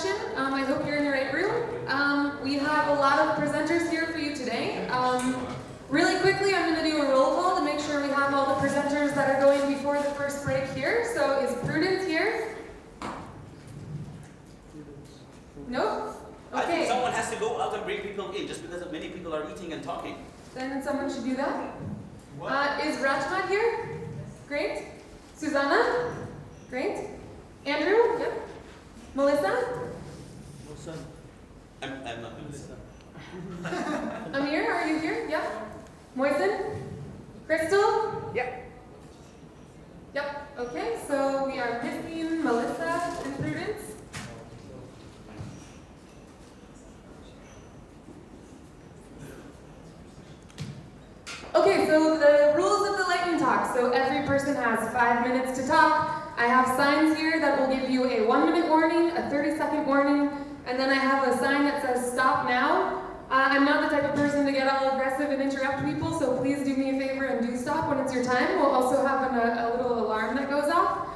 session. I hope you're in the right room. We have a lot of presenters here for you today. Really quickly, I'm going to do a roll call to make sure we have all the presenters that are going before the first break here. So is Prudence here? No? I think Okay. someone has to go out and bring people in just because many people are eating and talking. Then someone should do that. Is Rachmat here? Great. Susanna? Great. Andrew? Yep. Melissa? I'm not Melissa. Amir, are you here? Yep. Moisen? Crystal? Yep. Yep. Okay, so we are missing Melissa and Prudence. Okay, so the rules of the lightning talk. So every person has 5 minutes to talk. I have signs here that will give you a 1-minute warning, a 30-second warning, and then I have a sign that says stop now. I'm not the type of person to get all aggressive and interrupt people, so please do me a favor and do stop when it's your time. We'll also have a little alarm that goes off.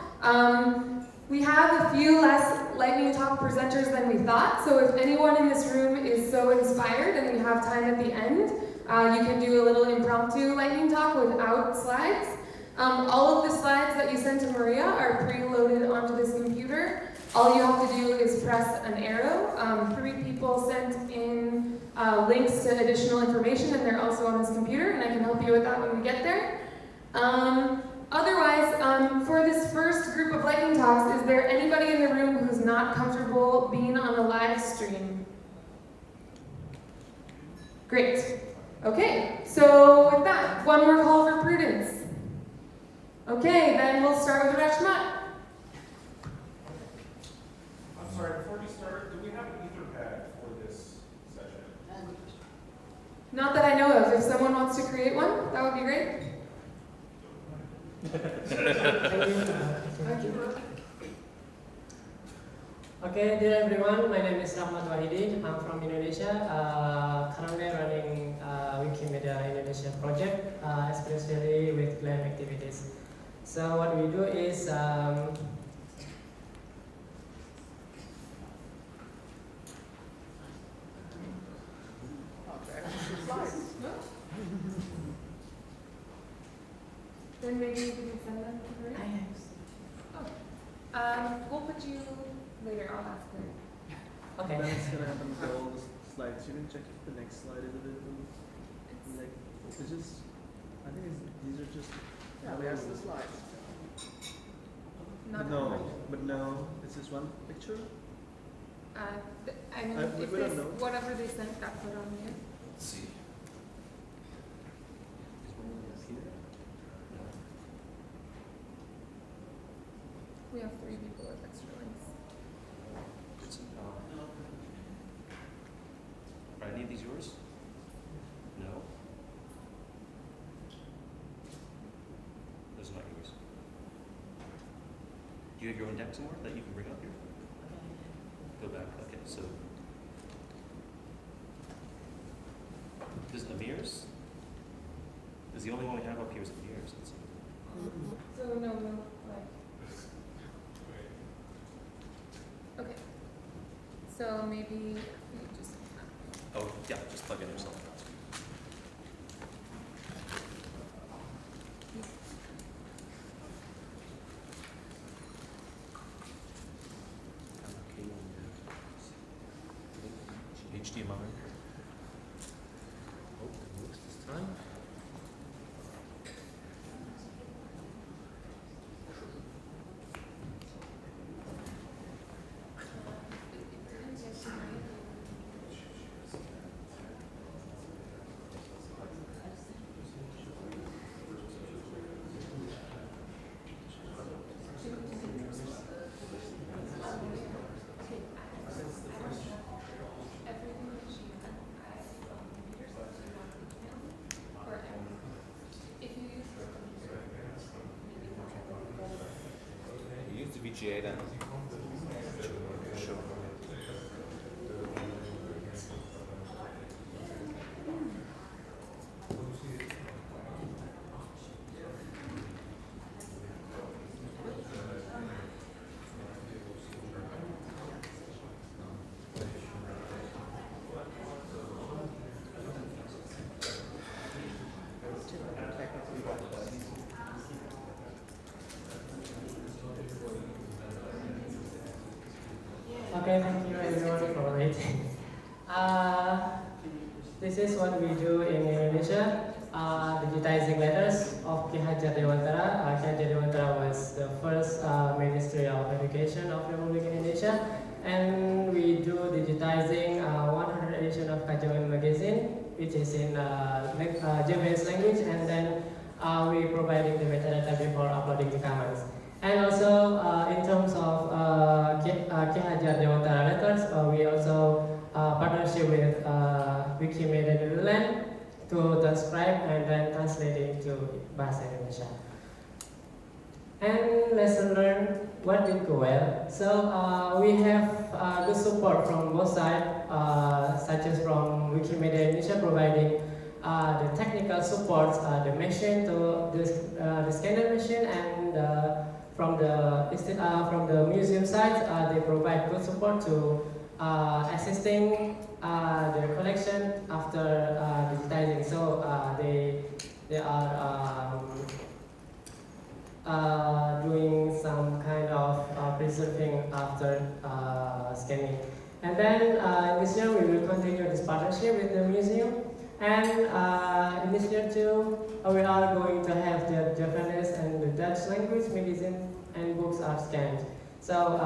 We have a few less lightning talk presenters than we thought, so if anyone in this room is so inspired and we have time at the end, you can do a little impromptu lightning talk without slides. All of the slides that you sent to Maria are preloaded onto this computer. All you have to do is press an arrow. 3 people sent in links to additional information, and they're also on this computer, and I can help you with that when we get there. Otherwise, for this first group of lightning talks, is there anybody in the room who's not comfortable being on a live stream? Great. Okay, so with that, one more call for Prudence. Okay, then we'll start with Rachmat. I'm sorry, before we start, do we have an Etherpad for this session? Not that I know of. If someone wants to create one, that would be great. Okay, dear everyone, my name is Rahmat Wahidi. I'm from Indonesia. Currently running Wikimedia Indonesia project, especially with GLAM activities. So what we do is Then maybe you can send them to Maria. We'll put you later. I'll ask her. okay. Then it's gonna happen with all the slides. You can check if the next slide is available. Like, it's just, I think these are just. Yeah, where's the slides? Not No, much. but no, it's just one picture. I mean, if we they, don't know. whatever they sent got put on here. Let's see. We have 3 people with extra links. Are any of these yours? No? Those are not yours. Do you have your own deck somewhere that you can bring up here? Go back. Okay, so. This is Amir's? Is the only one we have up here is Amir's. Let's see. So no, like. Okay. So maybe you just. Oh, yeah, just plug in yourself. HDMI. Oh, it works this time. VGA then. Sure. Okay, thank you everyone for waiting. This is what we do in Indonesia, digitizing letters of Ki Hajar Dewantara. Ki Hajar Dewantara was the first Ministry of Education of Republic Indonesia, and we do digitizing 100 edition of Kajawan magazine, which is in Javanese language, and then we providing the metadata before uploading to Commons. And also in terms of Ki Hajar Dewantara letters, we also partnership with Wikimedia Netherlands to transcribe and then translate it into Bahasa Indonesia. And lesson learned, what did go well? So we have good support from both sides, such as from Wikimedia Indonesia providing the technical support, the machine to the scanner machine, and from the museum side, they provide good support to assisting the collection after digitizing. So they are doing some kind of preserving after scanning. And then this year we will continue this partnership with the museum. And in this year too, we are going to have the Japanese and the Dutch language magazine and books are scanned. So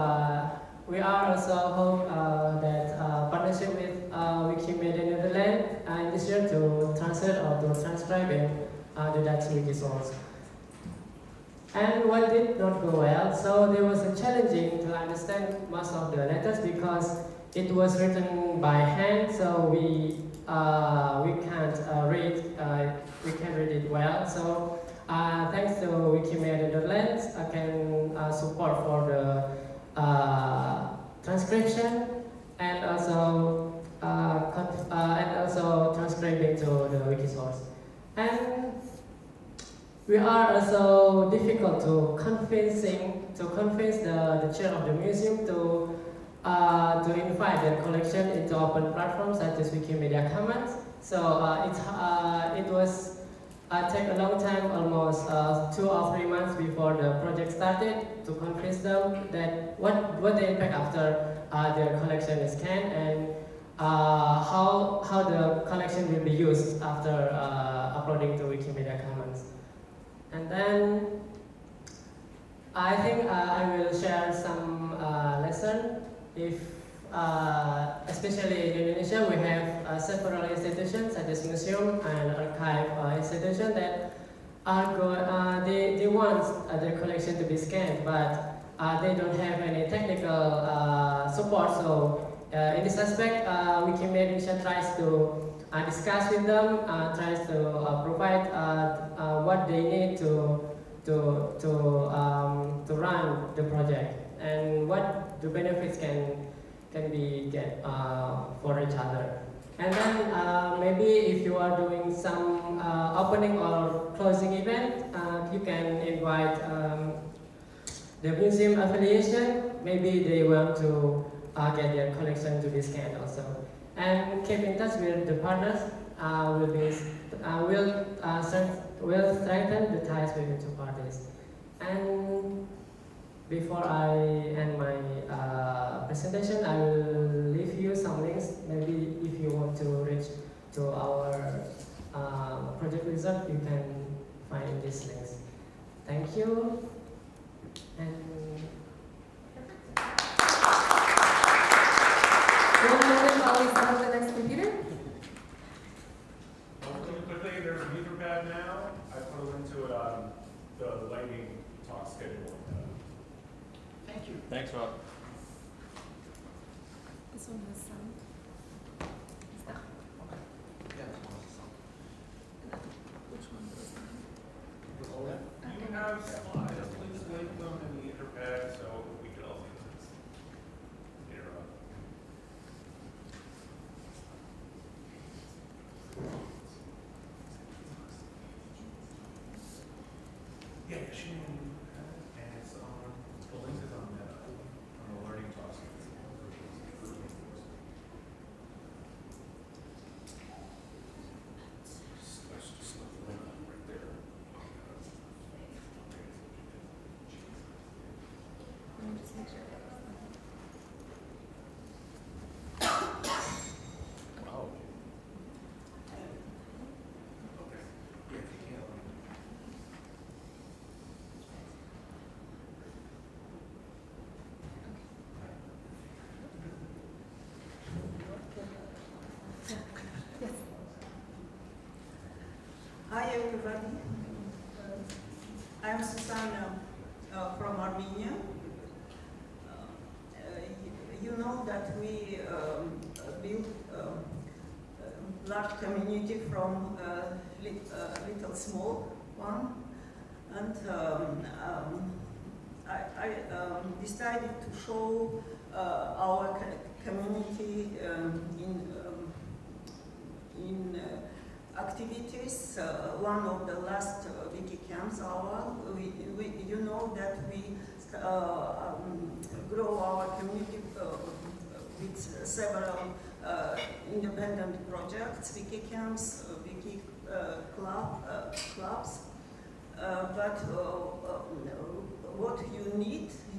we are also hope that partnership with Wikimedia Netherlands in this year to translate or to transcribe in the Dutch wiki source. And what did not go well? So there was a challenging to understand most of the letters because it was written by hand, so we can't read it well. So thanks to Wikimedia Netherlands, I can support for the transcription and also transcribing to the wiki source. And we are also difficult to convince the chair of the museum to invite their collection into open platforms such as Wikimedia Commons. So it was take a long time, almost 2 or 3 months before the project started, to convince them that what the impact after their collection is scanned and how the collection will be used after uploading to Wikimedia Commons. And then I think I will share some lesson. If especially in Indonesia, we have several institutions such as museum and archive institutions that are they want their collection to be scanned, but they don't have any technical support. So in this aspect, Wikimedia Indonesia tries to discuss with them, tries to provide what they need to run the project and what the benefits can be get for each other. And then maybe if you are doing some opening or closing event, you can invite the museum affiliation. Maybe they want to get their collection to be scanned also. And keep in touch with the partners. Will strengthen the ties between the two parties. And before I end my presentation, I will leave you some links. Maybe if you want to reach to our project result, you can find these links. Thank you. And one moment while we set up the next computer. Really quickly, there's an Etherpad now. I put a link to it on the lightning talk schedule. Thank you. Thanks, Rob. This one has sound. Which one does You have slides, please link them in the Etherpad so we can all see this later on. Yeah, she and it's on, the link is on the learning talks. Just let the link right there. Let me just make sure. I'm Susanna from Armenia. You know that we built a large community from little small one, and I decided to show our community in activities. One of the last Wiki camps, you know that we grow our community with several independent projects, Wiki camps, Wiki clubs. But what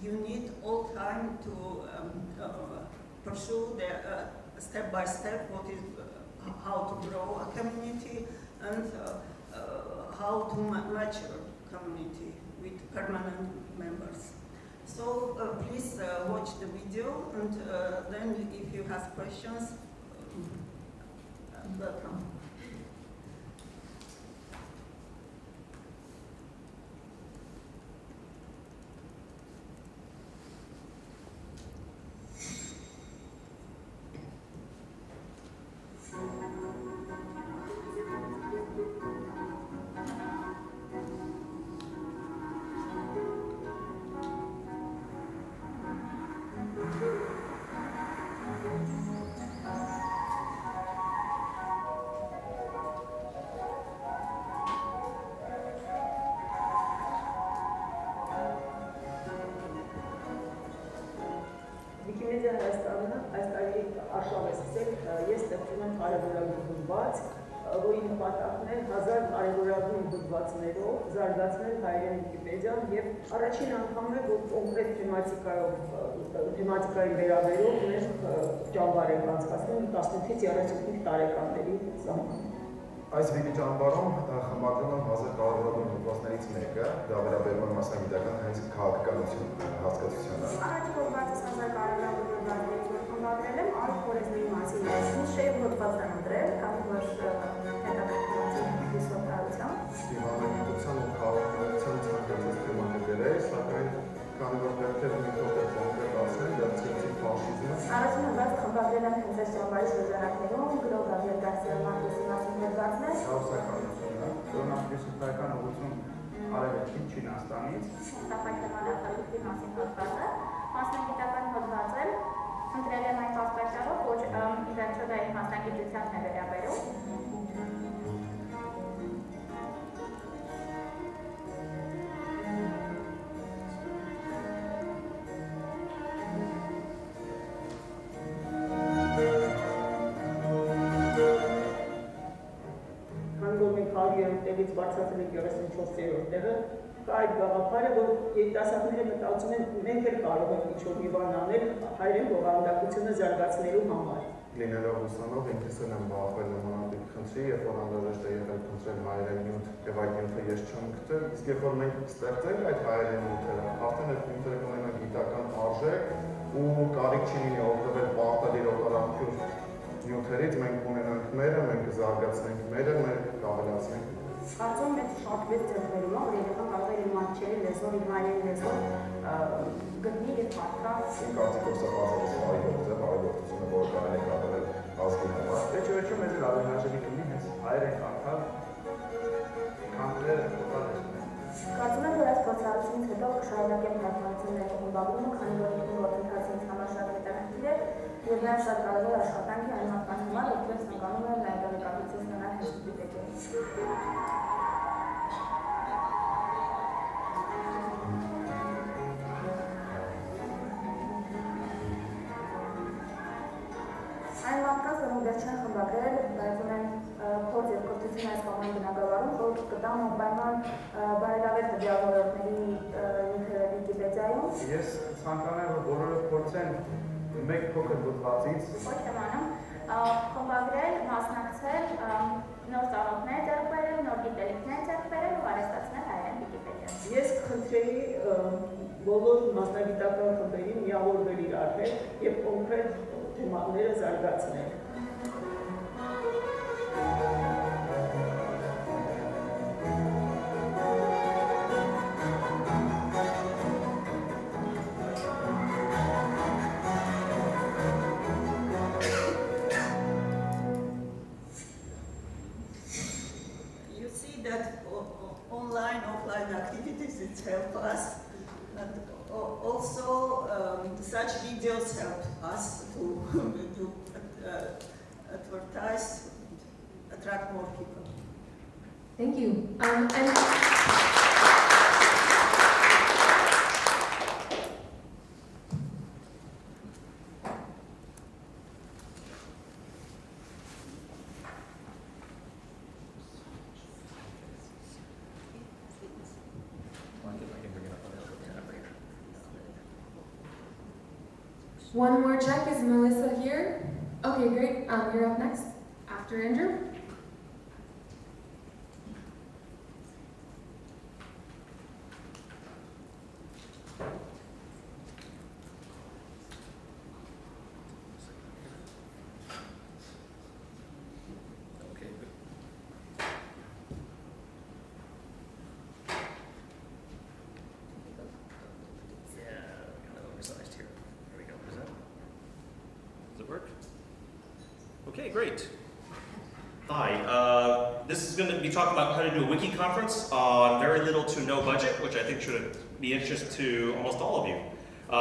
you need all time to pursue the step by step what is how to grow a community and how to mature community with permanent members. So please watch the video, and then if you have questions, welcome. Wikimedia այս տարի արշավեսել ես ստեղծում եմ արևորագույն հոդված, որի նպատակն է 1000 արևորագույն հոդվածներով զարգացնել հայերեն Վիկիպեդիան եւ առաջին անգամն է, որ կոնկրետ թեմատիկայի վերաբերող մեր ճամբար ենք անցկացնում 18-ից 35 տարեկանների սահմանում։ Այս վիկի ճամբարում խմբագրում եմ 1000 կարևորագույն հոդվածներից մեկը, դա վերաբերում է մասնագիտական հենց քաղաքականություն հասկացությանը։ Առաջին հոդվածս 1000 կարևորագույն հոդվածներից որ խմբագրել եմ, արդ խորեզների մասին է, շեյր հոդված եմ ընտրել, քանի որ հետաքրքրություն հյուսոթարությամբ։ Դիվանագիտության ու քաղաքականության ցանկացած թեմաներ է, սակայն քանի որ պետք է մի փոքր կոնկրետացնել, դարձյալ ֆաշիզմը։ Առաջին հոդվածը խմբագրել եմ հենց այս ճամբարի շրջանակներում, գրող Գաբրիել Գարսիա Մարկոսի մասին հոդվածն է։ Շահուսականությունը, կրոնախրիստական ուղղություն արևելքին Չինաստանից։ Տապայտման արտադրության մասին հոդվածը, մասնագիտական հոդված եմ, ընտրել եմ այն պատճառով, որ ի վերջո դա իմ մասնագիտությանն է վերաբերում։ Տեղից բարձրացել ենք 34-րդ տեղը, կա այդ գաղափարը, որ երիտասարդները մտածում են, մենք էլ կարող ենք ինչ-որ մի բան անել հայերեն բովանդակությունը զարգացնելու համար։ Լինելով ուսանող, ինքս եմ բախվել նմանատիպ խնդրի, երբ որ անհրաժեշտ է եղել խնդրել հայերեն նյութ, եւ այդ նյութը ես չեմ գտել, իսկ երբ որ մենք ստեղծենք այդ հայերեն նյութերը, արդեն այդ նյութերը կունենան գիտական արժեք ու կարիք չի լինի օգտվել պարտադիր օտարամբույր նյութերից, մենք ունենանք մերը, մենք կզարգացնենք մերը, մենք կավելացնենք։ Կարծում եմ շատ մեծ ձեռքբերում է, որ երեխան կարող է իր մատչելի լեզվով, իր հայերեն լեզվով գտնի եւ հարթա։ Իմ կարծիքով սա բազալից հայրորդությունը, որ կարելի է կատարել ազգի համար։ Վերջո մեզ էլ ավելի հաշելի կլինի հենց հայերեն կարդալ, քան Կարծում եմ, որ այս փորձառությունից հետո կշարունակեմ հրապարակությունների խմբագրումը, քանի որ ինքնին գործընթացը ինձ համար շատ հետաքրքիր է եւ նաեւ շատ կարևոր աշխատանք է այն մարդկանց համար, ովքեր ցանկանում են նաեւ տեղեկատվություն ստանալ հենց Վիկիպեդիայից։ Այն մարդկանց, որոնք դեռ չեն խմբագրել, բայց ունեն փորձ եւ կրթություն այս կողմի բնակավարում, որ կտան անպայման բարելավել հաջողությունների նյութերը Վիկիպեդիայում։ Ես ցանկանում եմ, որ բոլորը փորձեն մեկ փոքր հոդվածից ոչ եմ անում, խմբագրել, մասնակցել, նոր ծանոթներ ձեռք բերել, նոր գիտելիքներ ձեռք բերել ու արհեստացնել հայերեն Վիկիպեդիան։ Ես խնդրեի բոլոր մասնագիտական խմբերին միավորվել իրար հետ եւ կոնկրետ թեմաները զարգացնել։ such videos help us to advertise, attract more people. Thank you. One more check. Is Melissa here? Okay, great. You're up next after Andrew. Okay, great. Hi, this is going to be talking about how to do a Wiki conference on very little to no budget, which I think should be of interest to almost all of you.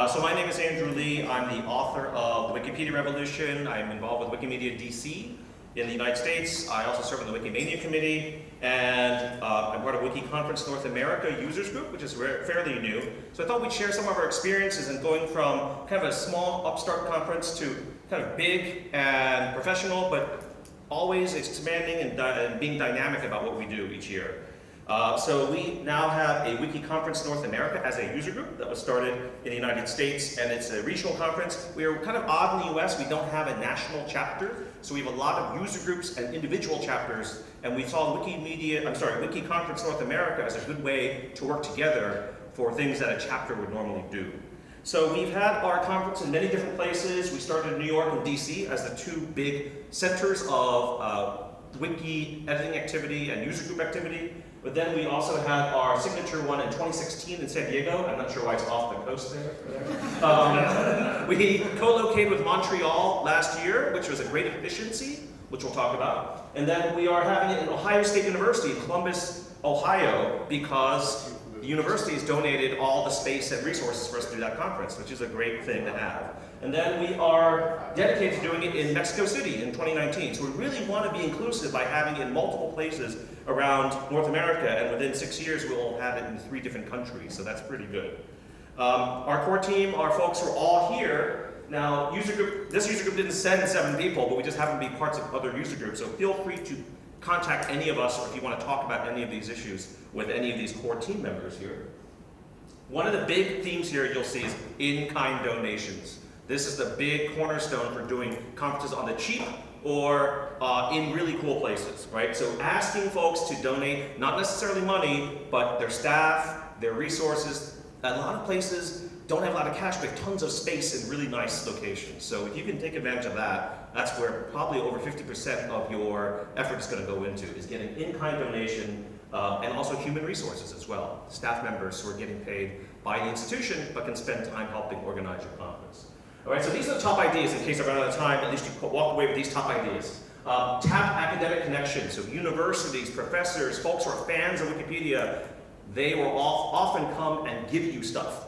So my name is Andrew Lee. I'm the author of the Wikipedia Revolution. I'm involved with Wikimedia DC in the United States. I also serve on the Wikimedia Committee, and I'm part of Wiki Conference North America users group, which is fairly new. So I thought we'd share some of our experiences in going from kind of a small upstart conference to kind of big and professional, but always expanding and being dynamic about what we do each year. So we now have a Wiki Conference North America as a user group that was started in the United States, and it's a regional conference. We are kind of odd in the US, we don't have a national chapter, so we have a lot of user groups and individual chapters, and we saw Wiki Conference North America as a good way to work together for things that a chapter would normally do. So we've had our conference in many different places. We started in New York and DC as the two big centers of Wiki editing activity and user group activity. But then we also had our signature one in 2016 in San Diego. I'm not sure why it's off the coast there. We co-located with Montreal last year, which was a great efficiency, which we'll talk about. And then we are having it in Ohio State University in Columbus, Ohio, because the university has donated all the space and resources for us to do that conference, which is a great thing to have. And then we are dedicated to doing it in Mexico City in 2019. So we really want to be inclusive by having it in multiple places around North America, and within 6 years we'll have it in 3 different countries, so that's pretty good. Our core team are folks who are all here. Now, this user group didn't send 7 people, but we just happen to be parts of other user groups, so feel free to contact any of us, or if you want to talk about any of these issues with any of these core team members here. One of the big themes here you'll see is in-kind donations. This is the big cornerstone for doing conferences on the cheap or in really cool places, right? So asking folks to donate, not necessarily money, but their staff, their resources. A lot of places don't have a lot of cash, but tons of space in really nice locations. So if you can take advantage of that, that's where probably over 50% of your effort is going to go into, is getting in-kind donation and also human resources as well. Staff members who are getting paid by the institution, but can spend time helping organize your conference. All right, so these are the top ideas. In case I run out of time, at least you walk away with these top ideas. Tap academic connections, so universities, professors, folks who are fans of Wikipedia, they will often come and give you stuff.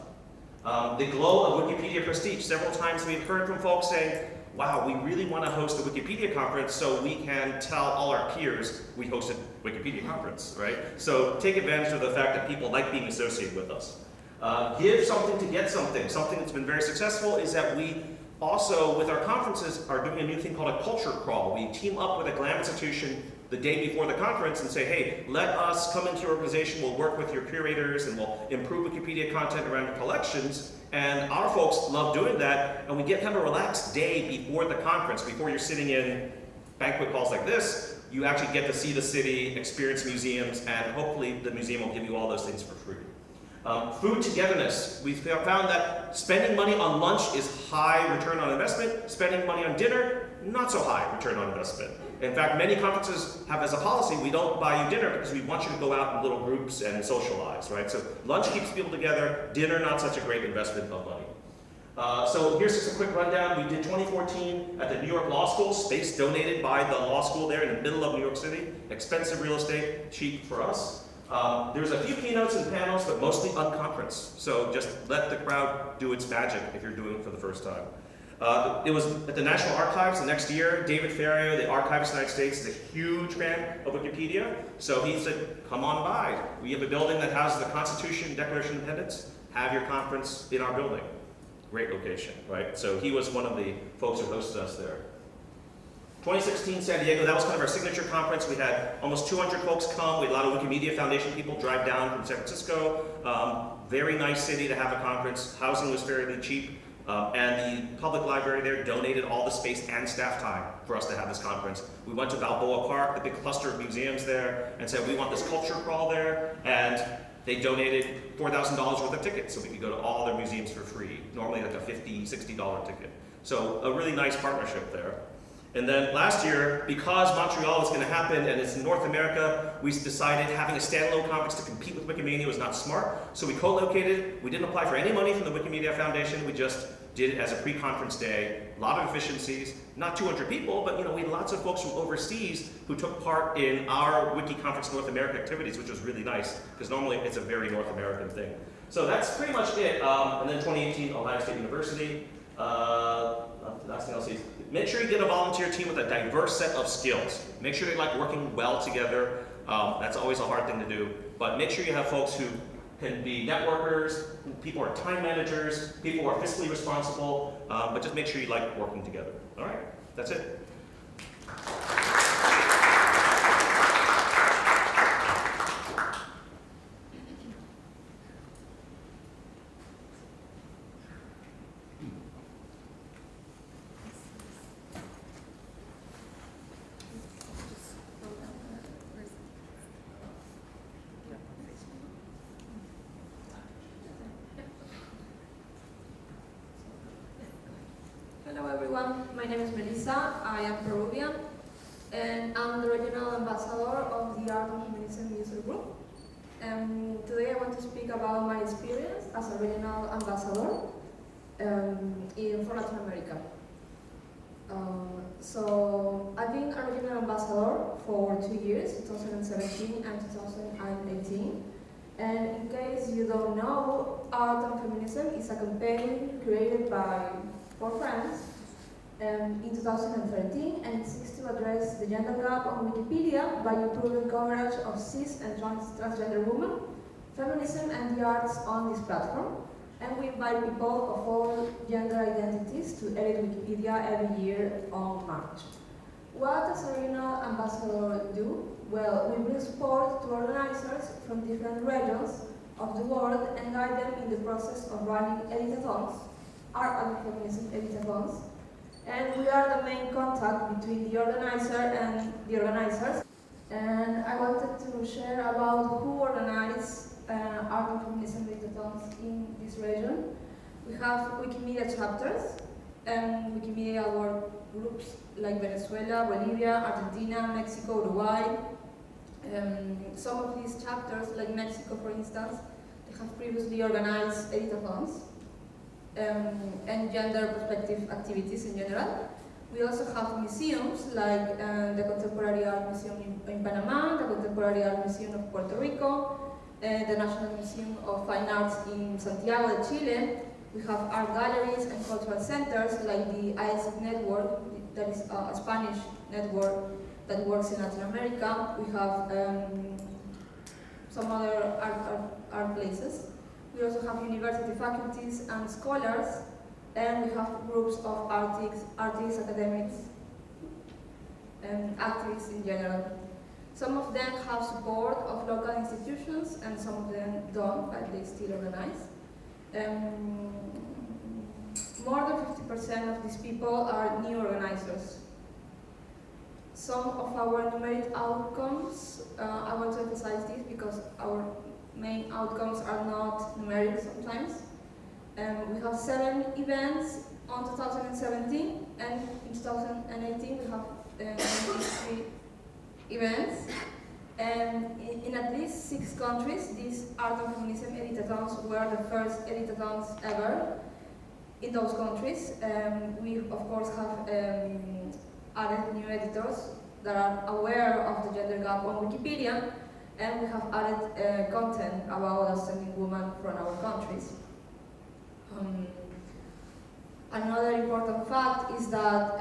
The glow of Wikipedia prestige. Several times we've heard from folks saying, wow, we really want to host a Wikipedia conference so we can tell all our peers we hosted Wikipedia conference, right? So take advantage of the fact that people like being associated with us. Give something to get something. Something that's been very successful is that we also, with our conferences, are doing a new thing called a culture crawl. We team up with a GLAM institution the day before the conference and say, hey, let us come into your organization, we'll work with your curators, and we'll improve Wikipedia content around your collections. And our folks love doing that, and we get kind of a relaxed day before the conference, before you're sitting in banquet halls like this. You actually get to see the city, experience museums, and hopefully the museum will give you all those things for free. Food togetherness. We've found that spending money on lunch is high return on investment. Spending money on dinner, not so high return on investment. In fact, many conferences have as a policy, we don't buy you dinner because we want you to go out in little groups and socialize, right? So lunch keeps people together, dinner not such a great investment of money. So here's just a quick rundown. We did 2014 at the New York Law School, space donated by the law school there in the middle of New York City. Expensive real estate, cheap for us. There's a few keynotes and panels, but mostly unconference. So just let the crowd do its magic if you're doing it for the first time. It was at the National Archives the next year. David Ferrier, the Archivist of the United States, is a huge fan of Wikipedia. So he said, come on by. We have a building that houses the Constitution, Declaration of Independence. Have your conference in our building. Great location, right? So he was one of the folks who hosted us there. 2016 San Diego, that was kind of our signature conference. We had almost 200 folks come. We had a lot of Wikimedia Foundation people drive down from San Francisco. Very nice city to have a conference. Housing was fairly cheap. And the public library there donated all the space and staff time for us to have this conference. We went to Balboa Park, the big cluster of museums there, and said we want this culture crawl there. And they donated $4,000 worth of tickets so we could go to all their museums for free. Normally like a $50, $60 ticket. So a really nice partnership there. And then last year, because Montreal was going to happen and it's in North America, we decided having a standalone conference to compete with Wikimania was not smart. So we co-located. We didn't apply for any money from the Wikimedia Foundation. We just did it as a pre-conference day. A lot of efficiencies. Not 200 people, but we had lots of folks from overseas who took part in our Wiki Conference North America activities, which was really nice because normally it's a very North American thing. So that's pretty much it. And then 2018, Ohio State University. Last thing I'll say is make sure you get a volunteer team with a diverse set of skills. Make sure they like working well together. That's always a hard thing to do. But make sure you have folks who can be networkers, people who are time managers, people who are fiscally responsible, but just make sure you like working together. All right, that's it. Hello everyone, my name is Melissa, I am Peruvian, and I'm the regional ambassador of the Art and Feminism user group. Today I want to speak about my experience as a regional ambassador for Latin America. So I've been a regional ambassador for 2 years, 2017 and 2018. And in case you don't know, Art and Feminism is a campaign created by 4 friends in 2013, and it seeks to address the gender gap on Wikipedia by improving coverage of cis and transgender women, feminism and the arts on this platform. And we invite people of all gender identities to edit Wikipedia every year on March. What does a regional ambassador do? Well, we bring support to organizers from different regions of the world and guide them in the process of running editathons, Art and Feminism editathons. And we are the main contact between the organizer and the organizers. And I wanted to share about who organize Art and Feminism editathons in this region. We have Wikimedia chapters and Wikimedia work groups like Venezuela, Bolivia, Argentina, Mexico, Uruguay. Some of these chapters, like Mexico for instance, they have previously organized editathons and gender perspective activities in general. We also have museums like the Contemporary Art Museum in Panama, the Contemporary Art Museum of Puerto Rico, the National Museum of Fine Arts in Santiago de Chile. We have art galleries and cultural centers like the ISIC network, that is a Spanish network that works in Latin America. We have some other art places. We also have university faculties and scholars, and we have groups of artists, academics, and activists in general. Some of them have support of local institutions, and some of them don't, but they still organize. More than 50% of these people are new organizers. Some of our numeric outcomes, I want to emphasize this because our main outcomes are not numeric sometimes. We have 7 events on 2017, and in 2018 we have 3 events. And in at least 6 countries, these Art and Feminism editathons were the first editathons ever in those countries. We of course have added new editors that are aware of the gender gap on Wikipedia, and we have added content about outstanding women from our countries. Another important fact is that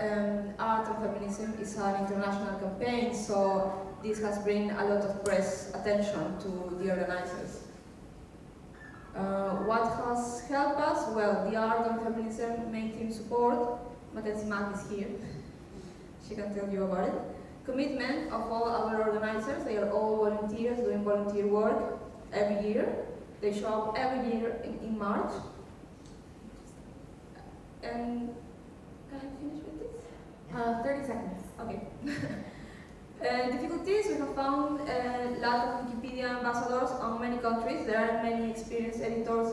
art and feminism is an international campaign, so this has brought a lot of press attention to the organizers. What has helped us? Well, the art and feminism main team support. Matensi Mac is here. She can tell you about it. Commitment of all our organizers. They are all volunteers doing volunteer work every year. They show up every year in March. And can I finish with this? 30 seconds. Okay. Difficulties, we have found a lot of Wikipedia ambassadors on many countries. There are many experienced editors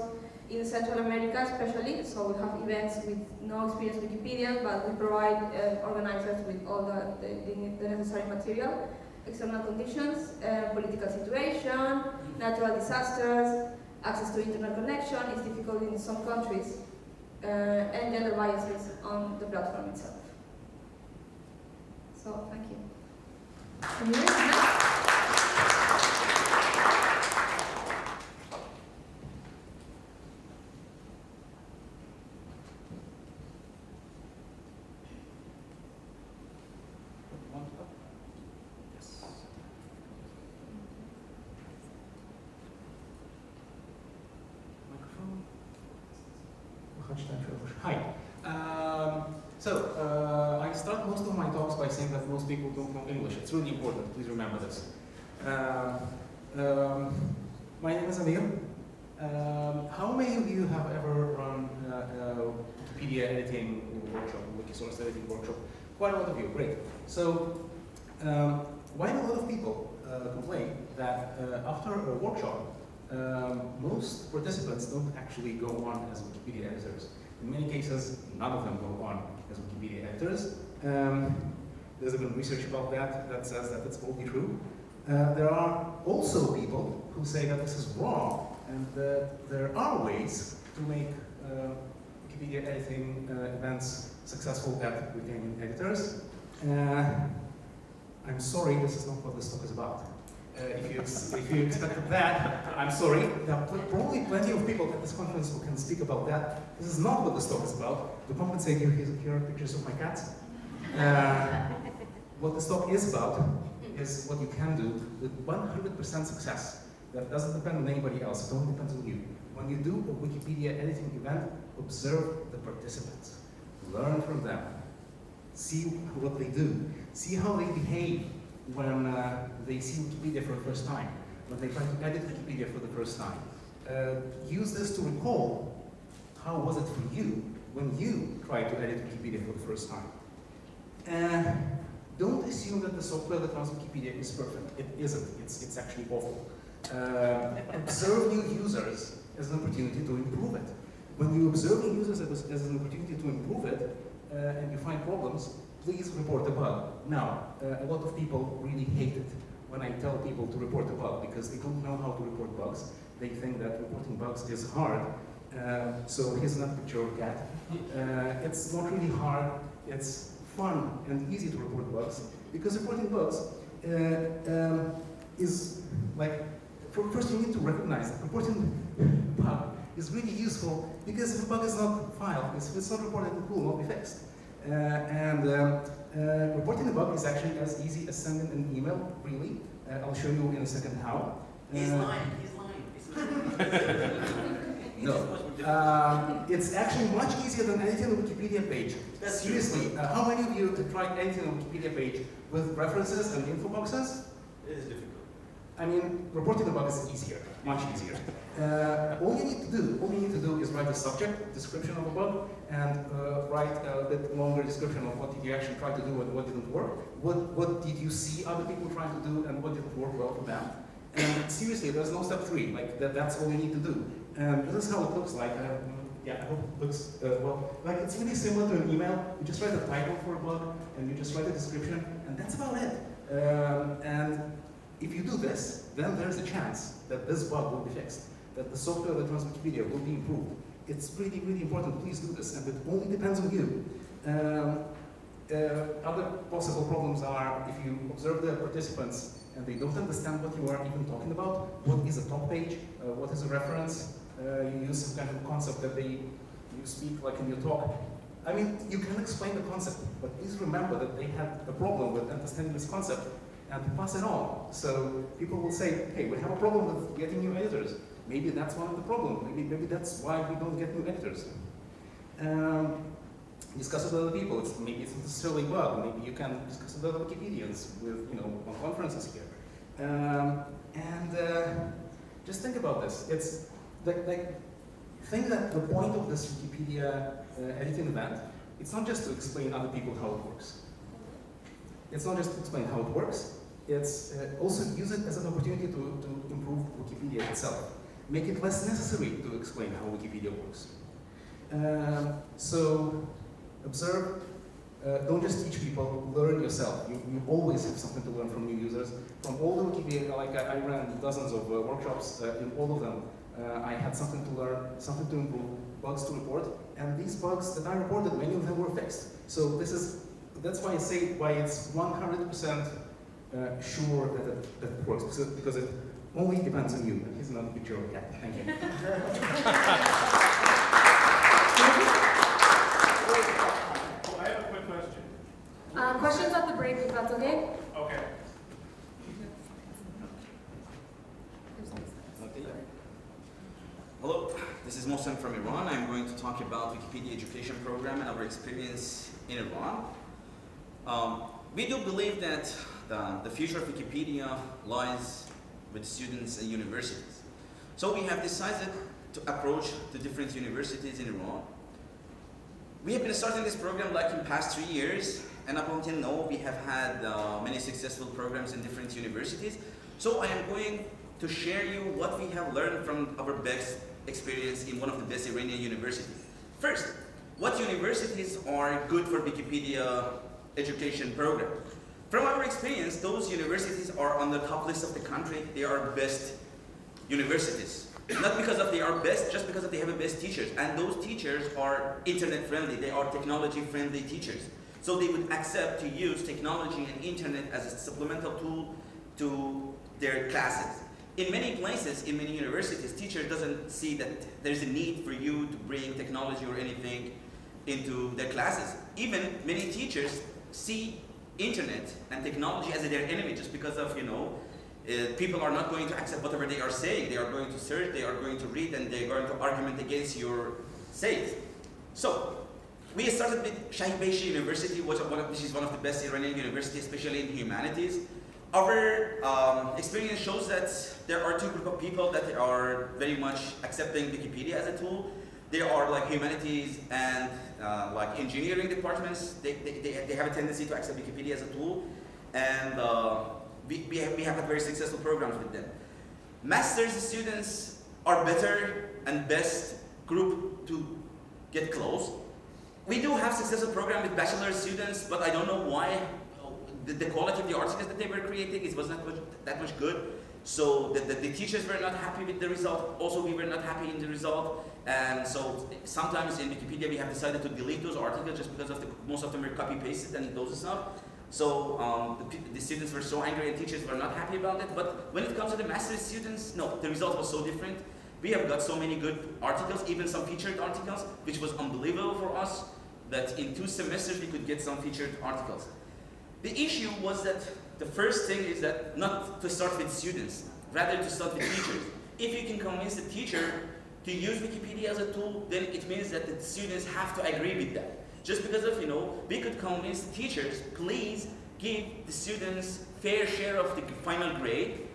in Central America especially, so we have events with no experienced Wikipedians, but we provide organizers with all the necessary material. External conditions, political situation, natural disasters, access to internet connection is difficult in some countries, and gender biases on the platform itself. So, thank you. Hi. I start most of my talks by saying that most people don't know English. It's really important. Please remember this. My name is Amir. How many of you have ever run a Wikipedia editing workshop, Wikisource editing workshop? Quite a lot of you. Great. So, why do a lot of people complain that after a workshop, most participants don't actually go on as Wikipedia editors? In many cases, none of them go on as Wikipedia editors. There's been research about that says that it's totally true. There are also people who say that this is wrong and that there are ways to make Wikipedia editing events successful at retaining editors. I'm sorry, this is not what this talk is about. If you expected that, I'm sorry. There are probably plenty of people at this conference who can speak about that. This is not what this talk is about. To compensate you, here are pictures of my cats. What this talk is about is what you can do with 100% success. That doesn't depend on anybody else. It only depends on you. When you do a Wikipedia editing event, observe the participants. Learn from them. See what they do. See how they behave when they see Wikipedia for the first time, when they try to edit Wikipedia for the first time. Use this to recall how was it for you when you tried to edit Wikipedia for the first time. Don't assume that the software that runs Wikipedia is perfect. It isn't. It's actually awful. Observe new users as an opportunity to improve it. When you observe new users as an opportunity to improve it, and you find problems, please report the bug. Now, a lot of people really hate it when I tell people to report a bug because they don't know how to report bugs. They think that reporting bugs is hard. So here's another picture of a cat. It's not really hard. It's fun and easy to report bugs because reporting bugs is like, first you need to recognize that reporting bug is really useful because if a bug is not filed, if it's not reported, it will not be fixed. Reporting a bug is actually as easy as sending an email, really. I'll show you in a second how. He's lying. No. It's actually much easier than editing a Wikipedia page. That's Seriously, how many of you have tried editing a Wikipedia page with references and info boxes? It is difficult. I mean, reporting a bug is easier, much easier. All you need to do is write a subject, description of a bug, and write a bit longer description of what did you actually try to do and what didn't work. What did you see other people trying to do and what didn't work well for them. And seriously, there's no step 3, like that's all you need to do. And this is how it looks like. Yeah, I hope it looks, well, like it's really similar to an email. You just write a title for a bug and you just write a description and that's about it. And if you do this, then there's a chance that this bug will be fixed, that the software that runs Wikipedia will be improved. It's really, really important. Please do this, and it only depends on you. Other possible problems are if you observe the participants and they don't understand what you are even talking about. What is a top page? What is a reference? You use some kind of concept that you speak like in your talk. I mean, you can explain the concept, but please remember that they have a problem with understanding this concept and pass it on. So people will say, hey, we have a problem with getting new editors. Maybe that's one of the problems. Maybe that's why we don't get new editors. Discuss it with other people. Maybe it's not necessarily bug. Maybe you can discuss it with other Wikipedians with, on conferences here. Just think about this. It's think that the point of this Wikipedia editing event, it's not just to explain other people how it works. It's not just to explain how it works. It's also use it as an opportunity to improve Wikipedia itself. Make it less necessary to explain how Wikipedia works. So observe, don't just teach people, learn yourself. You always have something to learn from new users. From all the Wikipedia, like I ran dozens of workshops, in all of them, I had something to learn, something to improve, bugs to report, and these bugs that I reported, many of them were fixed. So that's why I say why it's 100% sure that it works, because it only depends on you. Here's another picture of a cat. Thank you. Oh, I have a quick question. Questions at the break, if that's okay? Okay. Hello, this is Mohsen from Iran. I'm going to talk about Wikipedia education program and our experience in Iran. We do believe that the future of Wikipedia lies with students and universities. So we have decided to approach the different universities in Iran. We have been starting this program like in past 3 years, and up until now we have had many successful programs in different universities. So I am going to share you what we have learned from our best experience in one of the best Iranian universities. First, what universities are good for Wikipedia education program? From our experience, those universities are on the top list of the country. They are best universities. Not because of they are best, just because of they have the best teachers. And those teachers are internet friendly. They are technology friendly teachers. So they would accept to use technology and internet as a supplemental tool to their classes. In many places, in many universities, teachers doesn't see that there's a need for you to bring technology or anything into their classes. Even many teachers see internet and technology as their enemy, just because of, people are not going to accept whatever they are saying. They are going to search, they are going to read, and they are going to argument against your sayings. So, we started with Shahid Bayshi University, which is one of the best Iranian universities, especially in humanities. Our experience shows that there are two groups of people that are very much accepting Wikipedia as a tool. There are like humanities and like engineering departments. They have a tendency to accept Wikipedia as a tool, and we have had very successful programs with them. Master's students are better and best group to get close. We do have successful program with bachelor students, but I don't know why the quality of the articles that they were creating was not that much good. So the teachers were not happy with the result. Also, we were not happy in the result. And so sometimes in Wikipedia, we have decided to delete those articles just because of most of them were copy-pasted and those stuff. So the students were so angry and teachers were not happy about it. But when it comes to the master's students, no, the result was so different. We have got so many good articles, even some featured articles, which was unbelievable for us, that in 2 semesters we could get some featured articles. The issue was that the first thing is that not to start with students, rather to start with teachers. If you can convince the teacher to use Wikipedia as a tool, then it means that the students have to agree with that. Just because of, we could convince the teachers, please give the students fair share of the final grade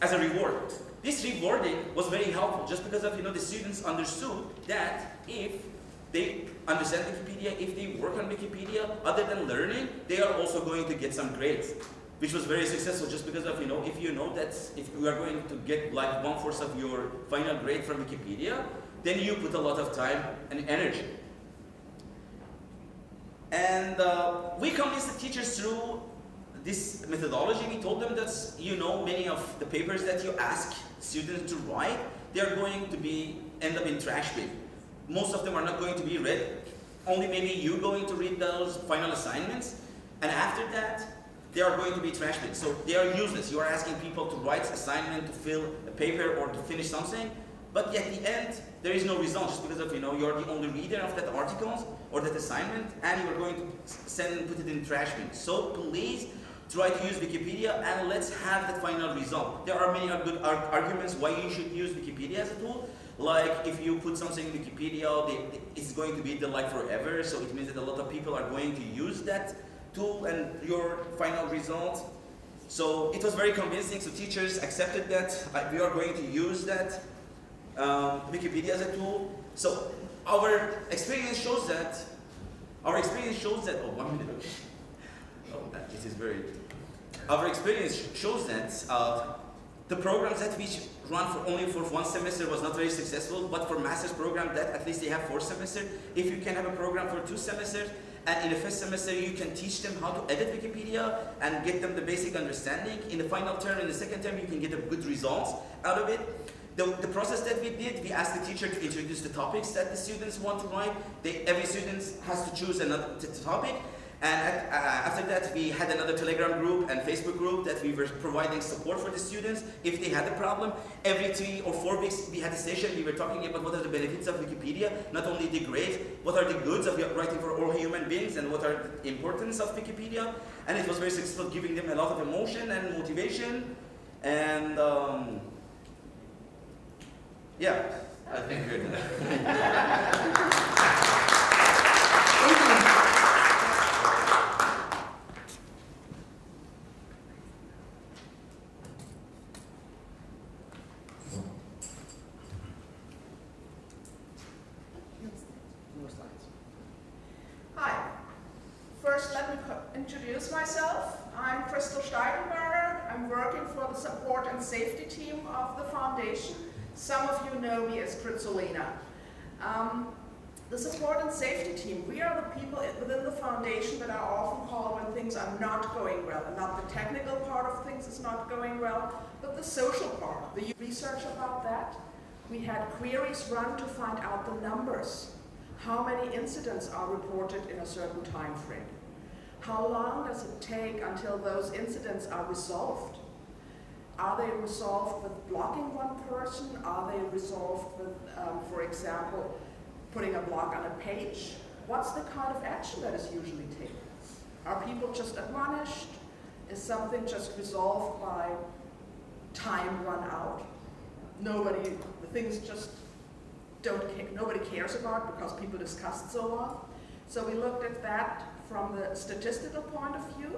as a reward. This rewarding was very helpful just because of, the students understood that if they understand Wikipedia, if they work on Wikipedia, other than learning, they are also going to get some grades, which was very successful just because of, if you know that if you are going to get like 1/4 of your final grade from Wikipedia, then you put a lot of time and energy. And we convinced the teachers through this methodology. We told them that, many of the papers that you ask students to write, they are going to end up in trash bin. Most of them are not going to be read. Only maybe you're going to read those final assignments. And after that, they are going to be trash bins. So they are useless. You are asking people to write assignment, to fill a paper, or to finish something, but at the end, there is no result just because of, you're the only reader of that article or that assignment, and you're going to send and put it in trash bin. So please try to use Wikipedia and let's have that final result. There are many good arguments why you should use Wikipedia as a tool. Like if you put something in Wikipedia, it's going to be there like forever, so it means that a lot of people are going to use that tool and your final result. So it was very convincing, so teachers accepted that. We are going to use that Wikipedia as a tool. So our experience shows that, oh, 1 minute, okay. Oh, it is very, our experience shows that the programs that we run only for 1 semester was not very successful, but for master's program that at least they have 4 semesters. If you can have a program for 2 semesters, and in the first semester you can teach them how to edit Wikipedia and get them the basic understanding. In the final term, in the second term, you can get a good results out of it. The process that we did, we asked the teacher to introduce the topics that the students want to write. Every student has to choose another topic. And after that, we had another Telegram group and Facebook group that we were providing support for the students if they had a problem. Every 3 or 4 weeks, we had a session. We were talking about what are the benefits of Wikipedia, not only the grades, what are the goods of writing for all human beings, and what are the importance of Wikipedia. And it was very successful, giving them a lot of emotion and motivation. And yeah, I think we're done. Hi. First, let me introduce myself. I'm Crystal Steigenberger. I'm working for the support and safety team of the foundation. Some of you know me as Kritzolina. The support and safety team, we are the people within the foundation that are often called when things are not going well. And not the technical part of things is not going well, but the social part. The research about that. We had queries run to find out the numbers. How many incidents are reported in a certain time frame? How long does it take until those incidents are resolved? Are they resolved with blocking one person? Are they resolved with, for example, putting a block on a page? What's the kind of action that is usually taken? Are people just admonished? Is something just resolved by time run out? The things just nobody cares about because people discussed so long. So we looked at that from the statistical point of view.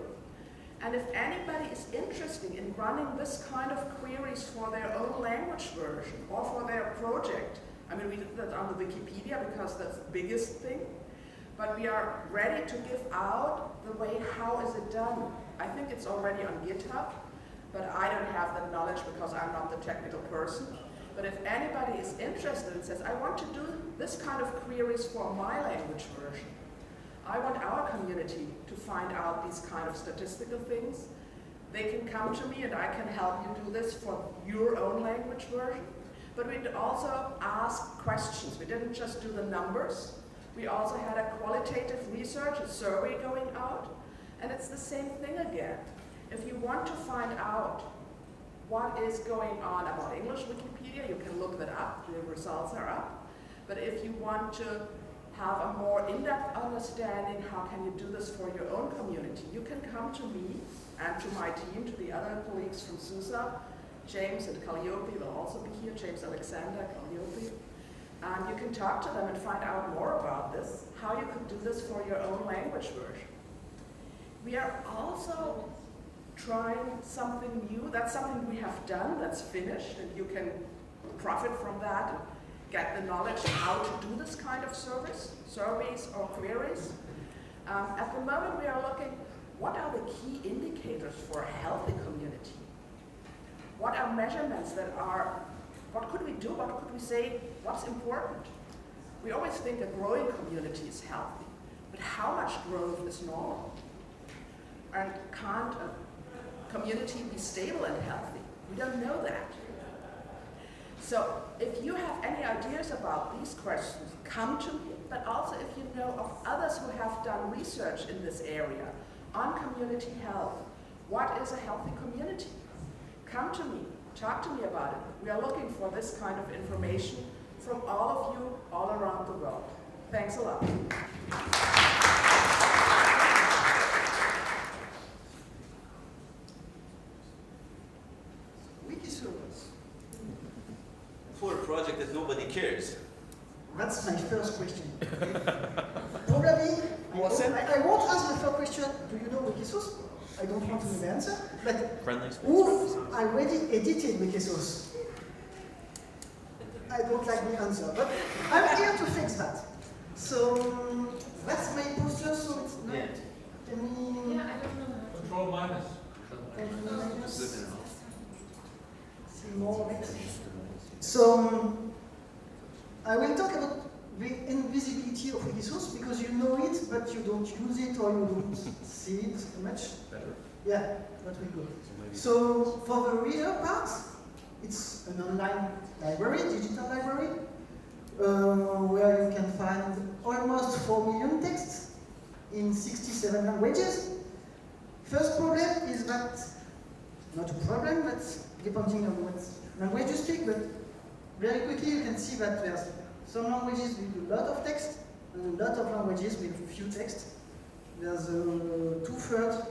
And if anybody is interested in running this kind of queries for their own language version or for their project, I mean, we did that on the Wikipedia because that's the biggest thing, but we are ready to give out the way how is it done. I think it's already on GitHub, but I don't have the knowledge because I'm not the technical person. But if anybody is interested and says, I want to do this kind of queries for my language version, I want our community to find out these kind of statistical things, they can come to me and I can help you do this for your own language version. But we'd also ask questions. We didn't just do the numbers. We also had a qualitative research, a survey going out, and it's the same thing again. If you want to find out what is going on about English Wikipedia, you can look that up, the results are up. But if you want to have a more in-depth understanding, how can you do this for your own community, you can come to me and to my team, to the other colleagues from SUSE. James and Calliope will also be here, James Alexander, Calliope. And you can talk to them and find out more about this, how you could do this for your own language version. We are also trying something new. That's something we have done, that's finished, and you can profit from that and get the knowledge how to do this kind of surveys or queries. At the moment we are looking, what are the key indicators for a healthy community? What are measurements that are, what could we do, what could we say, what's important? We always think a growing community is healthy, but how much growth is normal? And can't a community be stable and healthy? We don't know that. So if you have any ideas about these questions, come to me, but also if you know of others who have done research in this area on community health, What is a healthy community? Come to me, talk to me about it. We are looking for this kind of information from all of you all around the world. Thanks a lot. Wiki servers. For a project that nobody cares. That's my first question. Probably, I won't answer the first question, do you know Wikisource? I don't want to know the answer, but who already edited Wikisource? I don't like the answer, but I'm here to fix that. So, that's my poster, so it's not any... Yeah, I don't know. Control minus. See more of it. So, I will talk about the invisibility of Wikisource because you know it, but you don't use it or you don't see it much. Better. Yeah, that will go. So, for the reader part, it's an online library, digital library, where you can find almost 4 million texts in 67 languages. First problem is that, not a problem, but depending on what language you speak, but very quickly you can see that there's some languages with a lot of text and a lot of languages with few text. There's 2/3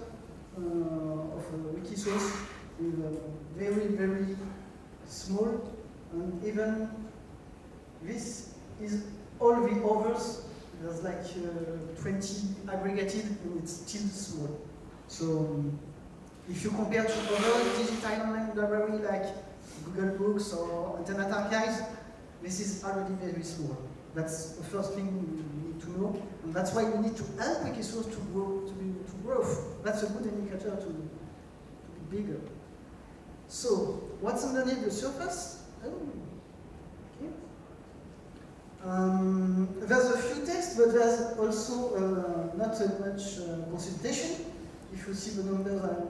of Wikisource with very, very small, and even this is all the others. There's like 20 aggregated and it's still small. So if you compare to other digital online library like Google Books or Internet Archives, this is already very small. That's the first thing you need to know, and that's why we need to help Wikisource to grow. That's a good indicator to be bigger. So, what's underneath the surface? Oh, okay. There's a few texts, but there's also not so much consultation. If you see the numbers, I'm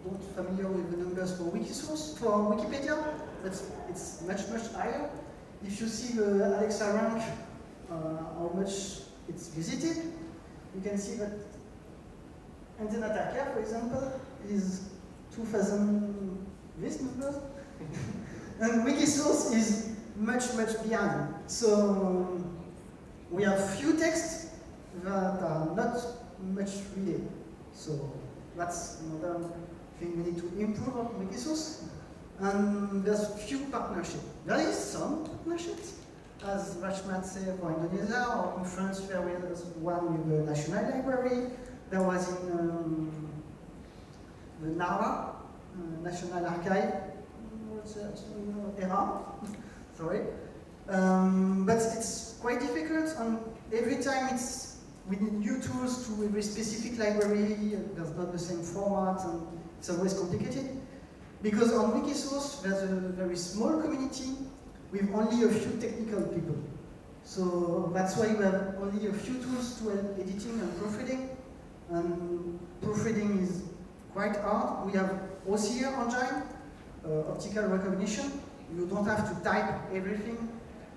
not familiar with the numbers for Wikisource, for Wikipedia, but it's much, much higher. If you see the Alexa rank, how much it's visited, you can see that Internet Archive, for example, is 2,000 this numbers, and Wikisource is much, much behind. So we have few texts that are not much readed. So that's another thing we need to improve on Wikisource. And there's few partnerships. There is some partnerships, as Rachmat said, for Indonesia, or in France there was one with the National Library. There was in the NARA, National Archive, ERA, sorry. But it's quite difficult, and every time we need new tools to every specific library. There's not the same format, and it's always complicated. Because on Wikisource, there's a very small community with only a few technical people. So that's why we have only a few tools to help editing and proofreading. And proofreading is quite hard. We have OCR engine, optical recognition. You don't have to type everything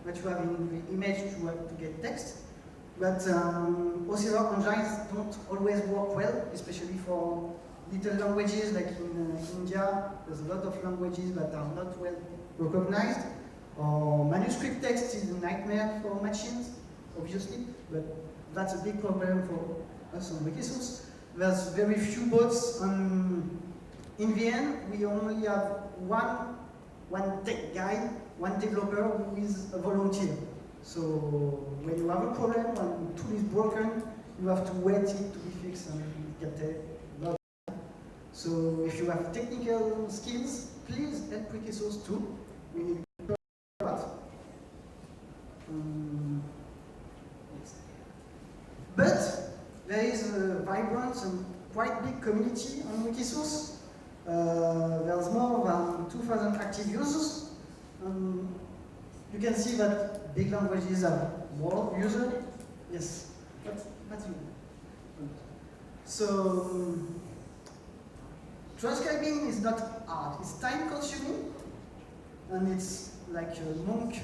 that you have in the image to get text. But OCR engines don't always work well, especially for little languages like in India. There's a lot of languages that are not well recognized. Or manuscript text is a nightmare for machines, obviously, but that's a big problem for us on Wikisource. There's very few bots, and in the end, we only have one tech guy, one developer who is a volunteer. So when you have a problem, when the tool is broken, you have to wait it to be fixed and get a lot. So if you have technical skills, please help Wikisource too. We need that. But there is a vibrant and quite big community on Wikisource. There's more than 2,000 active users. You can see that big languages have more users. Yes, that's you. So, transcribing is not hard. It's time consuming, and it's like a monk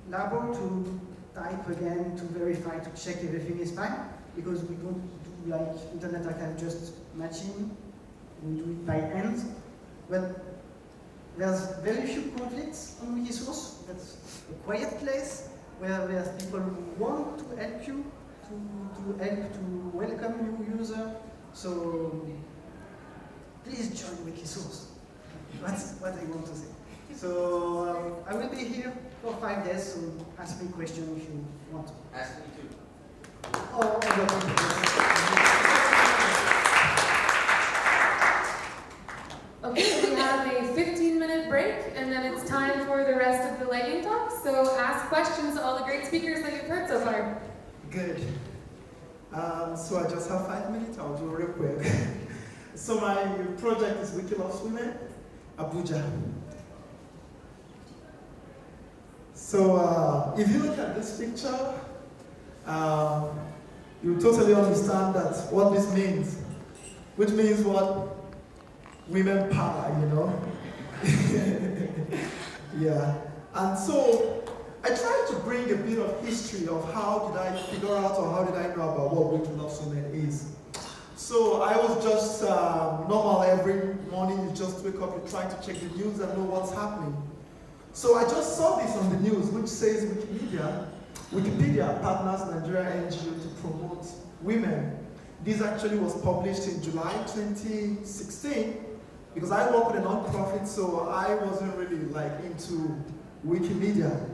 labor to type again, to verify, to check everything is fine, because we don't do like Internet Archive just matching we do it by hand. But there's very few conflicts on Wikisource. That's a quiet place where there's people who want to help you, to help to welcome new users. So please join Wikisource. That's what I want to say. So I will be here for 5 days, so ask me questions if you want to. Ask me too. Oh, Okay, we have a 15-minute break, and then it's time for the rest of the lightning talk. So ask questions to all the great speakers that you've heard so far. Good. So I just have 5 minutes. I'll do it real quick. So my project is Wiki Loves Women, Abuja. So if you look at this picture, you totally understand that what this means, which means what? Women power, you know? Yeah. And so I tried to bring a bit of history of how did I figure out or how did I know about what Wiki Loves Women is. So I was just normal every morning, you just wake up, you try to check the news and know what's happening. So I just saw this on the news, which says Wikipedia partners Nigeria NGO to promote women. This actually was published in July 2016, because I work with a non-profit, so I wasn't really into Wikimedia.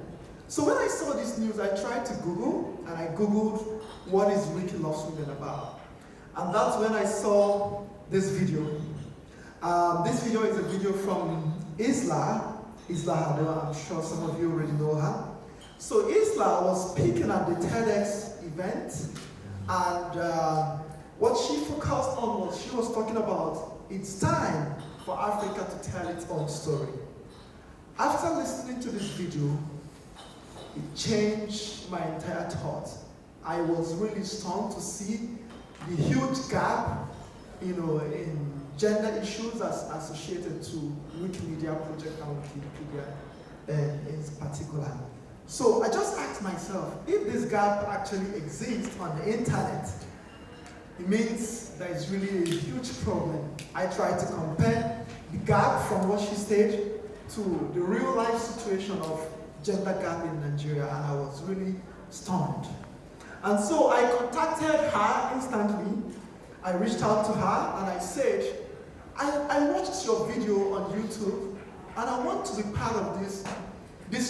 So when I saw this news, I tried to Google, and I Googled what is Wiki Loves Women about. And that's when I saw this video. This video is a video from Isla Hado. I'm sure some of you already know her. So Isla was speaking at the TEDx event, and what she focused on was she was talking about it's time for Africa to tell its own story. After listening to this video, it changed my entire thought. I was really stunned to see the huge gap, in gender issues as associated to Wikimedia project and Wikipedia in particular. So I just asked myself, if this gap actually exists on the internet, it means there is really a huge problem. I tried to compare the gap from what she said to the real life situation of gender gap in Nigeria, and I was really stunned. And so I contacted her instantly. I reached out to her and I said, I watched your video on YouTube and I want to be part of this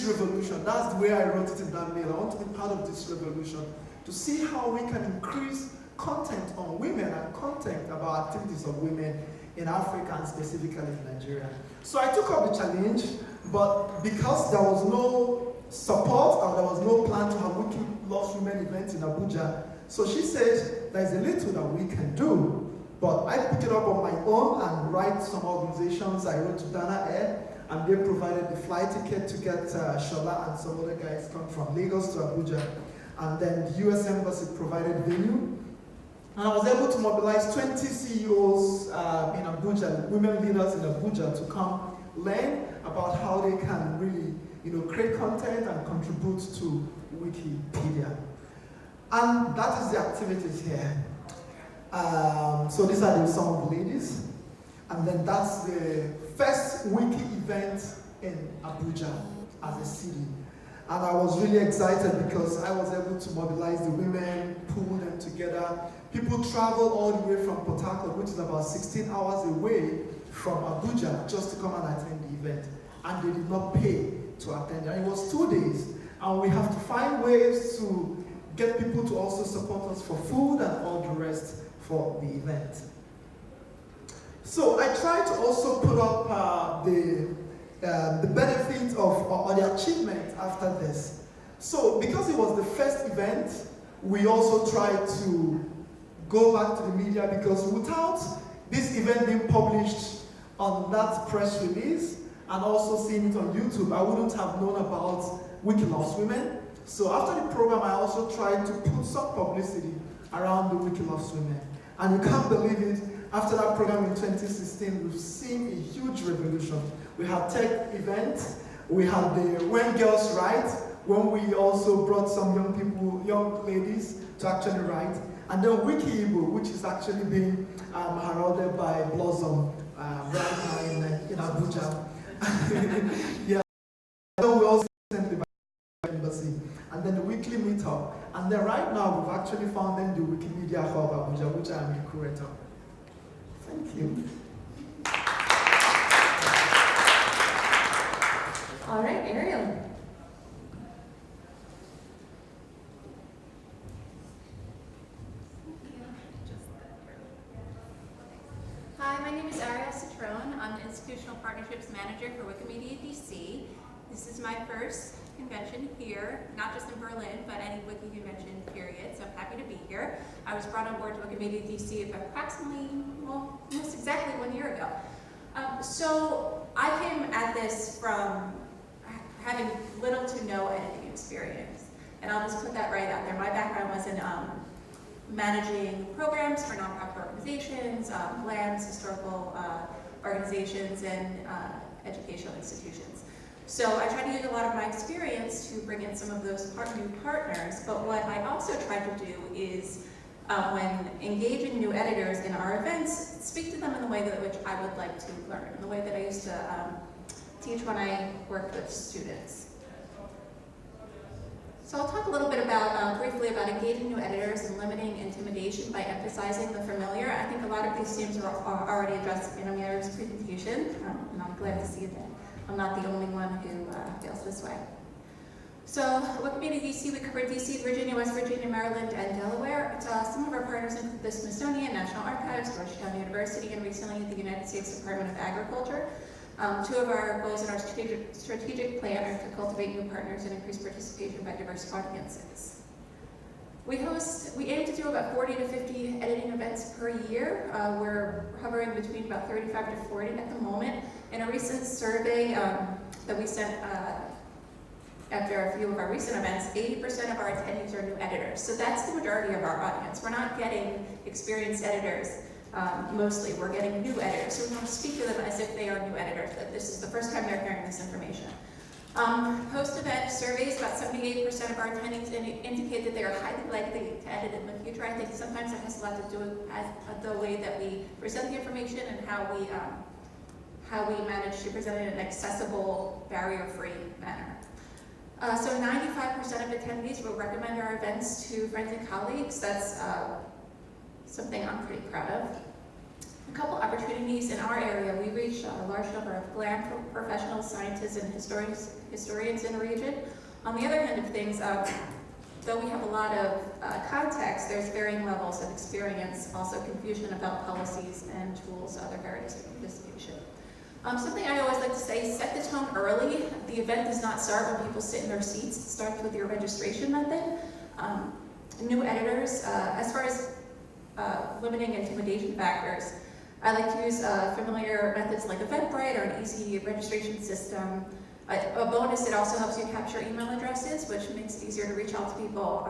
revolution. That's the way I wrote it in that mail. I want to be part of this revolution to see how we can increase content on women and content about activities of women in Africa and specifically in Nigeria. So I took up the challenge, but because there was no support and there was no plan to have Wiki Loves Women events in Abuja, so she said there's a little that we can do. But I picked it up on my own and write some organizations. I wrote to Dana Air, and they provided the flight ticket to get Shola and some other guys come from Lagos to Abuja. And then the US Embassy provided venue. And I was able to mobilize 20 CEOs in Abuja, women leaders in Abuja, to come learn about how they can really, create content and contribute to Wikipedia. And that is the activities here. So these are some of the ladies. And then that's the first Wiki event in Abuja as a city. And I was really excited because I was able to mobilize the women, pull them together. People traveled all the way from Port Harcourt, which is about 16 hours away from Abuja, just to come and attend the event. And they did not pay to attend. And it was 2 days. And we have to find ways to get people to also support us for food and all the rest for the event. So I tried to also put up the benefits or the achievement after this. So because it was the first event, we also tried to go back to the media, because without this event being published on that press release and also seeing it on YouTube, I wouldn't have known about Wiki Loves Women. So after the program, I also tried to put some publicity around the Wiki Loves Women. And you can't believe it, after that program in 2016, we've seen a huge revolution. We had tech events, we had the When Girls Write, when we also brought some young people, young ladies to actually write. And then Wiki, which is actually being heralded by Blossom right now in Abuja. Yeah. So we also recently by Embassy. And then the weekly meetup. And then right now we've actually founded the Wikimedia Hub Abuja, which I'm the curator. Thank you. All right, Ariel. Hi, my name is Ariel Citron. I'm the Institutional Partnerships Manager for Wikimedia DC. This is my first convention here, not just in Berlin, but any Wiki convention period, so I'm happy to be here. I was brought on board to Wikimedia DC approximately, well, almost exactly 1 year ago. So I came at this from having little to no editing experience, and I'll just put that right out there. My background was in managing programs for nonprofit organizations, lands, historical organizations, and educational institutions. So I tried to use a lot of my experience to bring in some of those new partners, but what I also tried to do is, when engaging new editors in our events, speak to them in the way that which I would like to learn, in the way that I used to teach when I worked with students. So I'll talk a little bit about, briefly about engaging new editors and limiting intimidation by emphasizing the familiar. I think a lot of these themes are already addressed in Amir's presentation, and I'm glad to see that I'm not the only one who feels this way. So Wikimedia DC, we cover DC, Virginia, West Virginia, Maryland, and Delaware. Some of our partners include the Smithsonian, National Archives, Georgetown University, and recently the United States Department of Agriculture. Two of our goals in our strategic plan are to cultivate new partners and increase participation by diverse audiences. We aim to do about 40 to 50 editing events per year. We're hovering between about 35 to 40 at the moment. In a recent survey that we sent after a few of our recent events, 80% of our attendees are new editors. So that's the majority of our audience. We're not getting experienced editors. Mostly, we're getting new editors, so we want to speak to them as if they are new editors, that this is the first time they're hearing this information. Post-event surveys, about 78% of our attendees indicate that they are highly likely to edit in the future. I think sometimes it has a lot to do with the way that we present the information and how we manage to present it in an accessible, barrier-free manner. So 95% of attendees will recommend our events to friends and colleagues. That's something I'm pretty proud of. A couple opportunities in our area. We reach a large number of GLAM professionals, scientists, and historians in the region. On the other hand of things, though we have a lot of context, there's varying levels of experience, also confusion about policies and tools, other barriers to participation. Something I always like to say, set the tone early. The event does not start when people sit in their seats. It starts with your registration method. New editors, as far as limiting intimidation factors, I like to use familiar methods like Eventbrite or an easy registration system. A bonus, it also helps you capture email addresses, which makes it easier to reach out to people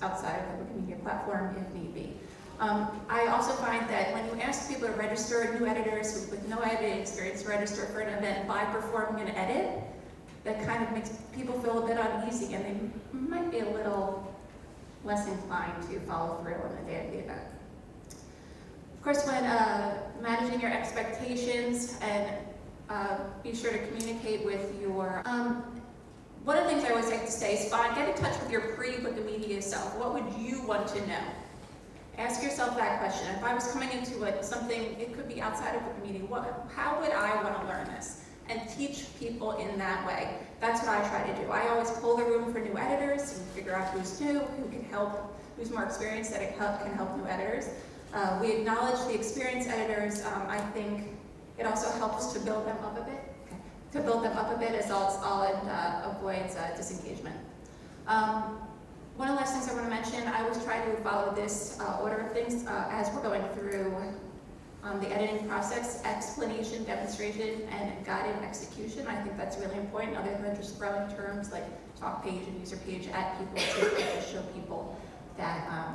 outside of the Wikimedia platform if need be. I also find that when you ask people to register, new editors with no editing experience register for an event by performing an edit, that kind of makes people feel a bit uneasy and they might be a little less inclined to follow through on the day of the event. Of course, when managing your expectations and be sure to communicate with your, one of the things I always like to say is get in touch with your pre-Wikimedia self. What would you want to know? Ask yourself that question. If I was coming into something, it could be outside of Wikimedia, how would I want to learn this? And teach people in that way. That's what I try to do. I always pull the room for new editors and figure out who's new, who can help, who's more experienced that can help new editors. We acknowledge the experienced editors. I think it also helps to build them up a bit. Okay. To build them up a bit as all it avoids disengagement. One of the last things I want to mention, I always try to follow this order of things as we're going through the editing process: explanation, demonstration, and guided execution. I think that's really important, other than just throwing terms like talk page and user page at people to show people that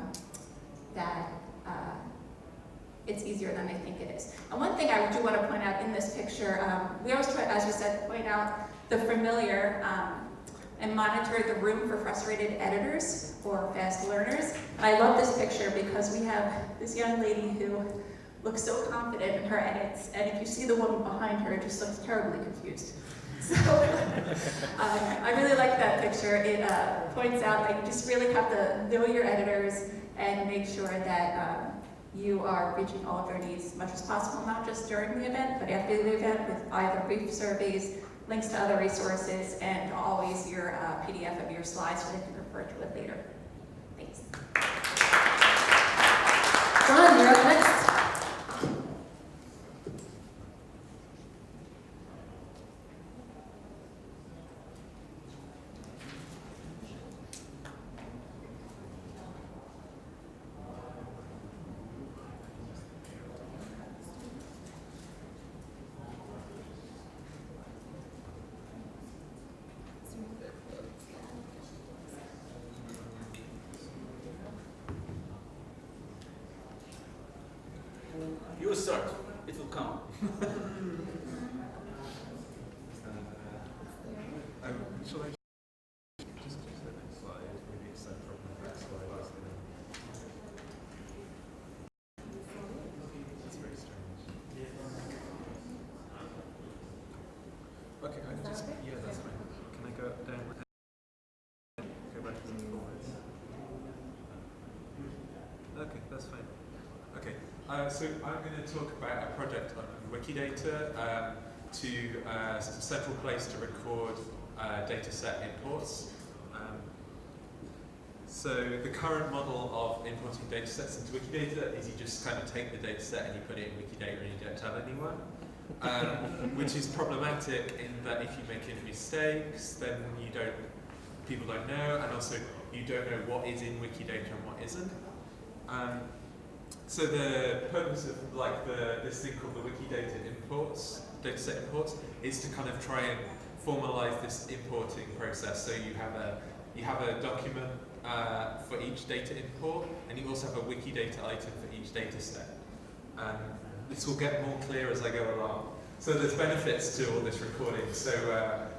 it's easier than they think it is. And one thing I do want to point out in this picture, we always try, as you said, point out the familiar. and monitor the room for frustrated editors or fast learners. And I love this picture because we have this young lady who looks so confident in her edits, and if you see the woman behind her, it just looks terribly confused. So I really like that picture. It points out that you just really have to know your editors and make sure that you are reaching all of their needs as much as possible, not just during the event, but after the event with either brief surveys, links to other resources, and always your PDF of your slides so they can refer to it later. Thanks. John, you're up next. You start. It will come. Shall I just go to the next slide? Maybe extend from the next slide. That's very strange. Okay, I just, yeah, that's fine. Can I go down and go back to the forwards? Okay, that's fine. Okay, so I'm going to talk about a project on Wikidata to a central place to record dataset imports. So the current model of importing datasets into Wikidata is you just kind of take the dataset and you put it in Wikidata and you don't tell anyone, which is problematic in that if you make any mistakes, then people don't know, and also you don't know what is in Wikidata and what isn't. So the purpose of this thing called the Wikidata imports, dataset imports, is to kind of try and formalize this importing process. So you have a document for each data import, and you also have a Wikidata item for each dataset. This will get more clear as I go along. So there's benefits to all this recording. So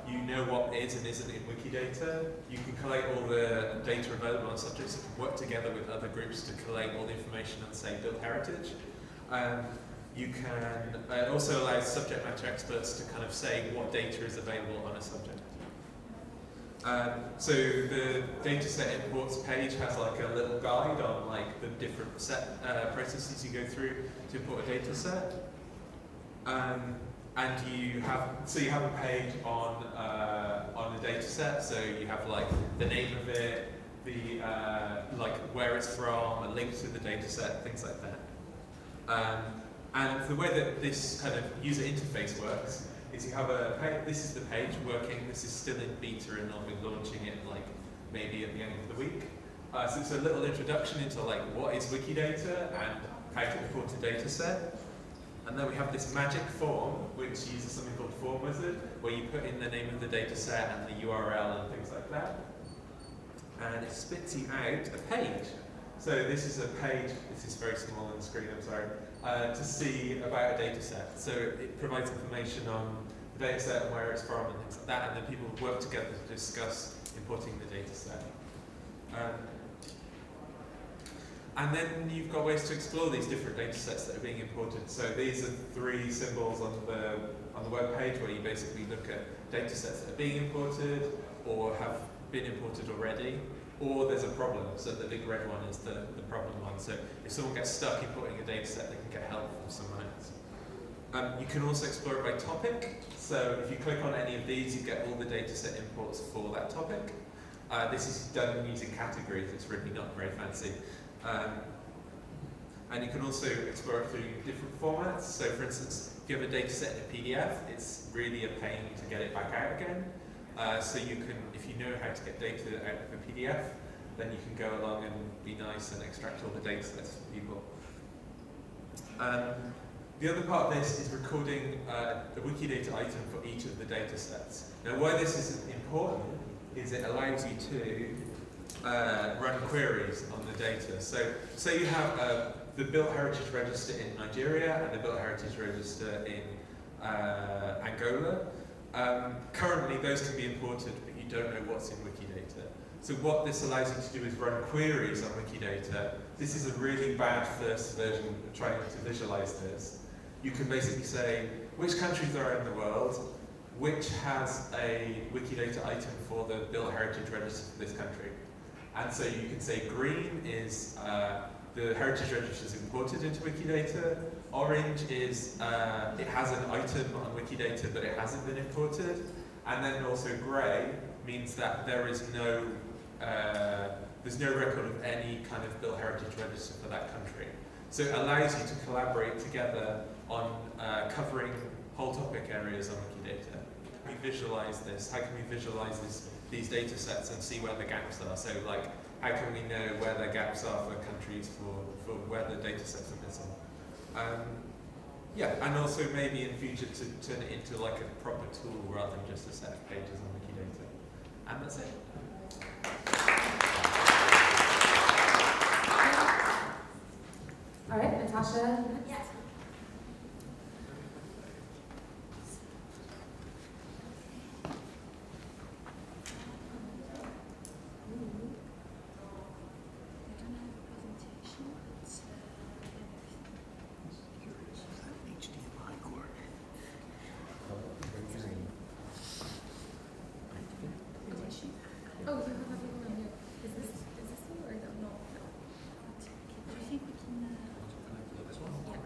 you know what is and isn't in Wikidata. You can collate all the data available on subjects. You can work together with other groups to collate all the information on, say, built heritage. You can, it also allows subject matter experts to kind of say what data is available on a subject. So the dataset imports page has like a little guide on like the different processes you go through to import a dataset. And you have a page on the dataset. So you have like the name of it, the like where it's from, a link to the dataset, things like that. And the way that this kind of user interface works is you have a page. This is the page working. This is still in beta, and I'll be launching it like maybe at the end of the week. So it's a little introduction into like what is Wikidata and how to import a dataset. And then we have this magic form, which uses something called Form Wizard, where you put in the name of the dataset and the URL and things like that. And it spits you out a page. So this is a page, this is very small on the screen, I'm sorry, to see about a dataset. So it provides information on the dataset and where it's from and things like that, and then people work together to discuss importing the dataset. And then you've got ways to explore these different datasets that are being imported. So these are 3 symbols on the web page where you basically look at datasets that are being imported or have been imported already, or there's a problem. So the big red one is the problem one. So if someone gets stuck importing a dataset, they can get help from someone else. You can also explore it by topic. So if you click on any of these, you get all the dataset imports for that topic. This is done using categories. It's really not very fancy. And you can also explore it through different formats. So for instance, if you have a data set in a PDF, it's really a pain to get it back out again. So you can, if you know how to get data out of a PDF, then you can go along and be nice and extract all the data sets for people. The other part of this is recording a Wikidata item for each of the data sets. Now why this is important is it allows you to run queries on the data. So say you have the Built Heritage Register in Nigeria and the Built Heritage Register in Angola. Currently those can be imported, but you don't know what's in Wikidata. So what this allows you to do is run queries on Wikidata. This is a really bad first version of trying to visualize this. You can basically say which countries are in the world, which has a Wikidata item for the Built Heritage Register for this country. And so you can say green is the heritage register is imported into Wikidata. Orange is it has an item on Wikidata but it hasn't been imported. And then also grey means that there is no there's no record of any kind of Built Heritage Register for that country. So it allows you to collaborate together on covering whole topic areas on Wikidata. We visualize this. How can we visualize these data sets and see where the gaps are? So like, how can we know where the gaps are for countries for where the data sets are missing? Yeah, and also maybe in future to turn it into like a proper tool rather than just a set of pages on Wikidata. And that's it. All right, Natasha. Yes. Oh, you have everyone on here. Is this you or no? No. Do you think we can? This one? Yeah.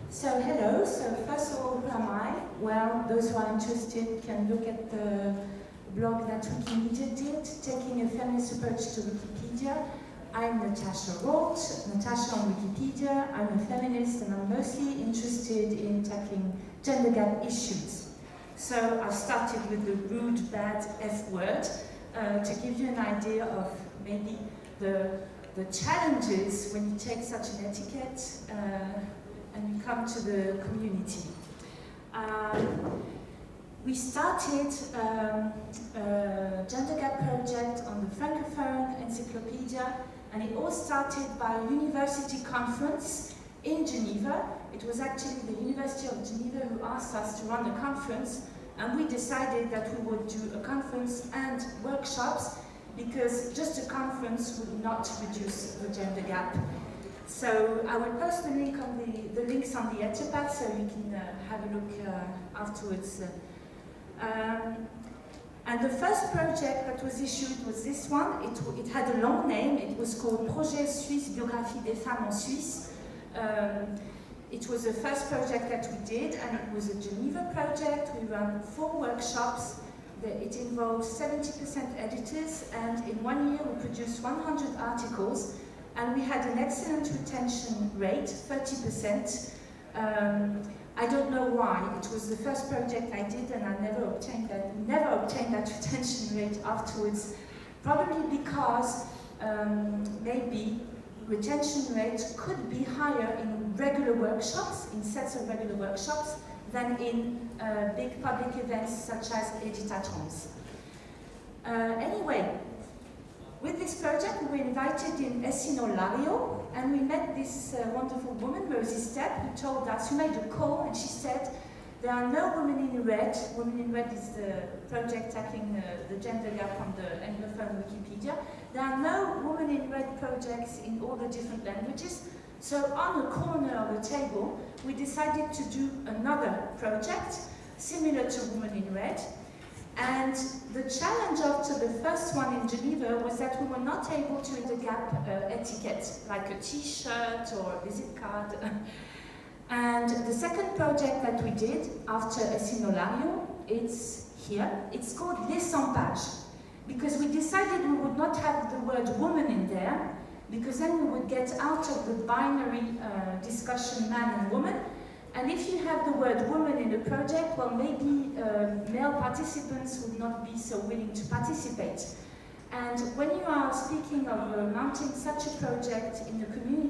So hello, so first of all, who am I? Well, those who are interested can look at the blog that Wikimedia did, taking a feminist approach to Wikipedia. I'm Natasha Rolt, Natasha on Wikipedia. I'm a feminist and I'm mostly interested in tackling gender gap issues. So I've started with the rude, bad F word to give you an idea of maybe the challenges when you take such an etiquette and you come to the community. We started a gender gap project on the Francophone Encyclopedia, and it all started by a university conference in Geneva. It was actually the University of Geneva who asked us to run the conference, and we decided that we would do a conference and workshops because just a conference would not reduce the gender gap. So I will post the links on the Etherpad so you can have a look afterwards. And the first project that was issued was this one. It had a long name. It was called Projet Suisse Biographie des Femmes en Suisse. It was the first project that we did, and it was a Geneva project. We ran 4 workshops. It involved 70% editors, and in 1 year we produced 100 articles. And we had an excellent retention rate, 30%. I don't know why. It was the first project I did, and I never obtained that retention rate afterwards. Probably because maybe retention rate could be higher in regular workshops, in sets of regular workshops, than in big public events such as Editatrons. Anyway. With this project, we were invited in Essinolario, and we met this wonderful woman, Rosie Stepp, who told us, who made a call, and she said, there are no women in red. Women in red is the project tackling the gender gap on the Anglophone Wikipedia. There are no women in red projects in all the different languages. So on a corner of the table, we decided to do another project, similar to Women in Red. And the challenge after the first one in Geneva was that we were not able to use the gap etiquette, like a t-shirt or a visit card. And the second project that we did after Essinolario, it's here. It's called Les Sans Pages, because we decided we would not have the word woman in there, because then we would get out of the binary discussion man and woman. And if you have the word woman in the project, well, maybe male participants would not be so willing to participate. And when you are speaking of mounting such a project in the community,